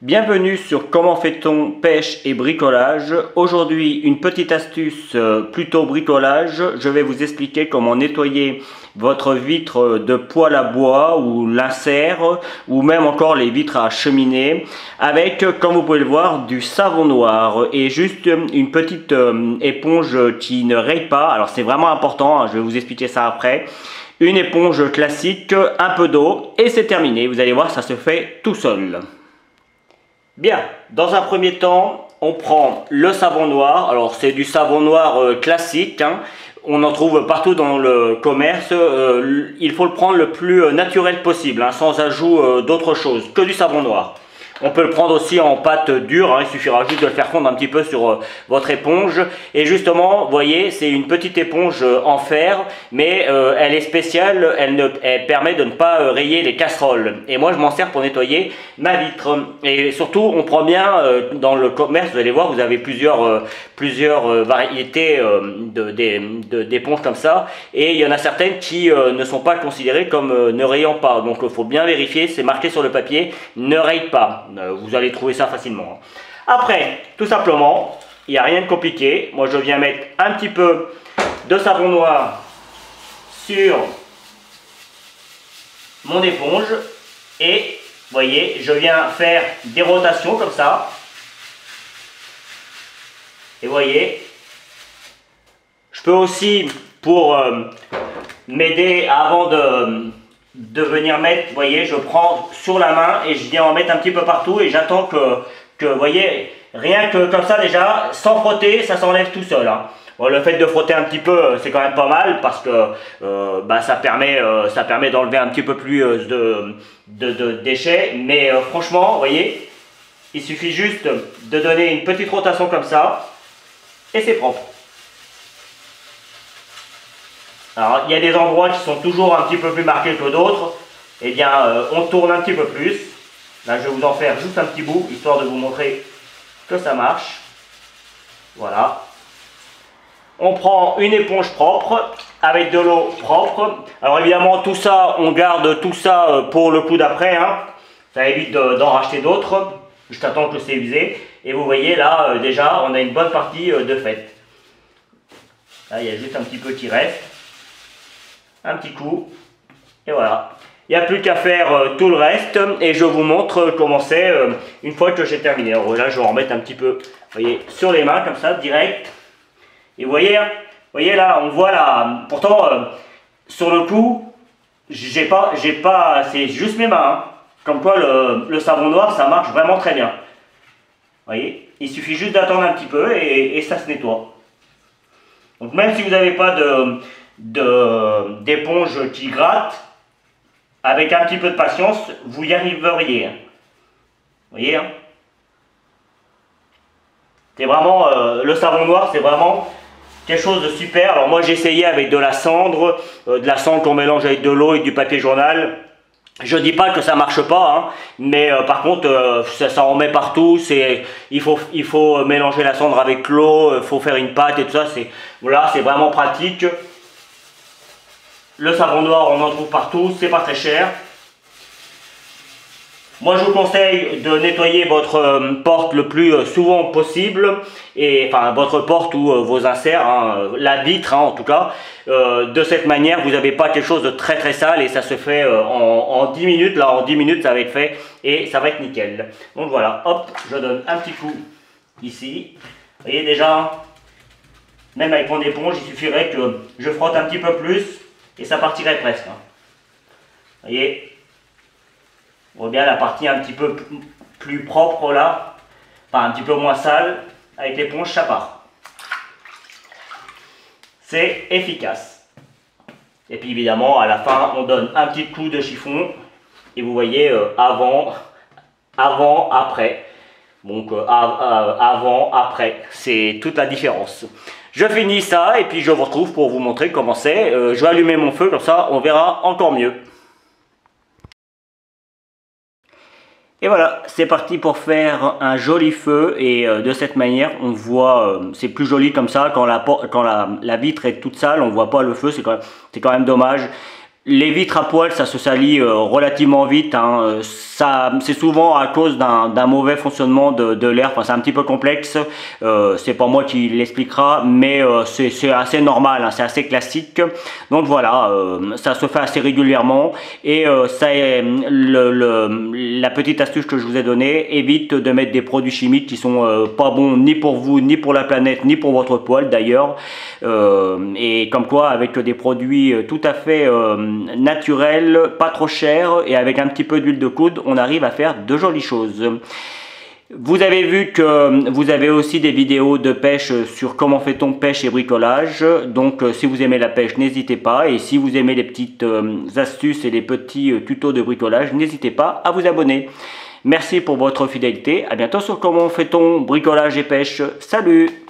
Bienvenue sur Comment fait-on pêche et bricolage. Aujourd'hui, une petite astuce plutôt bricolage. Je vais vous expliquer comment nettoyer votre vitre de poêle à bois ou l'insert ou même encore les vitres à cheminée avec, comme vous pouvez le voir, du savon noir et juste une petite éponge qui ne raye pas. Alors c'est vraiment important, hein, je vais vous expliquer ça après. Une éponge classique, un peu d'eau et c'est terminé. Vous allez voir, ça se fait tout seul. Bien, dans un premier temps, on prend le savon noir. Alors c'est du savon noir classique, hein. On en trouve partout dans le commerce. Il faut le prendre le plus naturel possible, hein, sans ajout d'autre chose que du savon noir. On peut le prendre aussi en pâte dure, hein, il suffira juste de le faire fondre un petit peu sur votre éponge. Et justement, vous voyez, c'est une petite éponge en fer, mais elle est spéciale, elle permet de ne pas rayer les casseroles. Et moi, je m'en sers pour nettoyer ma vitre. Et surtout, on prend bien, dans le commerce, vous allez voir, vous avez plusieurs variétés d'éponges comme ça. Et il y en a certaines qui ne sont pas considérées comme ne rayant pas. Donc, il faut bien vérifier, c'est marqué sur le papier, ne raye pas. Vous allez trouver ça facilement. Après, tout simplement, il n'y a rien de compliqué. Moi, je viens mettre un petit peu de savon noir sur mon éponge. Et, vous voyez, je viens faire des rotations comme ça. Et vous voyez, je peux aussi, pour m'aider avant de venir mettre, vous voyez, je prends sur la main et je viens en mettre un petit peu partout et j'attends que vous voyez, rien que comme ça déjà, sans frotter, ça s'enlève tout seul, hein. Bon, le fait de frotter un petit peu, c'est quand même pas mal parce que ça permet d'enlever un petit peu plus de déchets, mais franchement, vous voyez, il suffit juste de donner une petite rotation comme ça et c'est propre. Alors, il y a des endroits qui sont toujours un petit peu plus marqués que d'autres. Eh bien, on tourne un petit peu plus. Là, je vais vous en faire juste un petit bout, histoire de vous montrer que ça marche. Voilà. On prend une éponge propre, avec de l'eau propre. Alors, évidemment, tout ça, on garde tout ça pour le coup d'après, hein. Ça évite d'en racheter d'autres, jusqu'à temps que c'est usé. Et vous voyez, là, déjà, on a une bonne partie de faite. Là, il y a juste un petit peu qui reste. Un petit coup, et voilà. Il n'y a plus qu'à faire tout le reste, et je vous montre comment c'est une fois que j'ai terminé. Alors là, je vais en remettre un petit peu, vous voyez, sur les mains, comme ça, direct. Et vous voyez là, on voit là, pourtant, sur le coup, j'ai pas, c'est juste mes mains, hein. Comme quoi, le savon noir, ça marche vraiment très bien. Vous voyez, il suffit juste d'attendre un petit peu, et ça se nettoie. Donc même si vous n'avez pas d'éponge qui gratte, avec un petit peu de patience, vous y arriveriez. Vous voyez, hein, c'est vraiment, le savon noir, c'est vraiment quelque chose de super. Alors moi j'ai essayé avec de la cendre qu'on mélange avec de l'eau et du papier journal. Je dis pas que ça marche pas, hein, mais par contre ça en met partout. Il faut mélanger la cendre avec l'eau, il faut faire une pâte et tout ça. Voilà, c'est vraiment pratique. Le savon noir, on en trouve partout, c'est pas très cher. Moi, je vous conseille de nettoyer votre porte le plus souvent possible, et enfin votre porte ou vos inserts, hein, la vitre, hein, en tout cas. De cette manière, vous n'avez pas quelque chose de très très sale et ça se fait en 10 minutes. Là, en 10 minutes, ça va être fait et ça va être nickel. Donc voilà, hop, je donne un petit coup ici. Vous voyez déjà, même avec mon éponge, il suffirait que je frotte un petit peu plus. Et ça partirait presque. Vous voyez, on voit bien la partie un petit peu plus propre là, enfin un petit peu moins sale. Avec l'éponge, ça part. C'est efficace. Et puis évidemment, à la fin, on donne un petit coup de chiffon. Et vous voyez, avant, après. Donc avant, après, c'est toute la différence. Je finis ça et puis je vous retrouve pour vous montrer comment c'est. Je vais allumer mon feu, comme ça on verra encore mieux. Et voilà, c'est parti pour faire un joli feu et de cette manière on voit, c'est plus joli comme ça quand la vitre est toute sale, on voit pas le feu, c'est quand même dommage. Les vitres à poêle, ça se salit relativement vite, hein. C'est souvent à cause d'un mauvais fonctionnement de l'air. Enfin, c'est un petit peu complexe. C'est pas moi qui l'expliquera, mais c'est assez normal, hein, c'est assez classique. Donc voilà, ça se fait assez régulièrement. Et la petite astuce que je vous ai donnée, évite de mettre des produits chimiques qui sont pas bons ni pour vous, ni pour la planète, ni pour votre poêle d'ailleurs. Et comme quoi, avec des produits tout à fait naturel, pas trop cher et avec un petit peu d'huile de coude, on arrive à faire de jolies choses. Vous avez vu que vous avez aussi des vidéos de pêche sur comment fait-on pêche et bricolage. Donc si vous aimez la pêche, n'hésitez pas. Et si vous aimez les petites astuces et les petits tutos de bricolage, n'hésitez pas à vous abonner. Merci pour votre fidélité. À bientôt sur comment fait-on bricolage et pêche. Salut!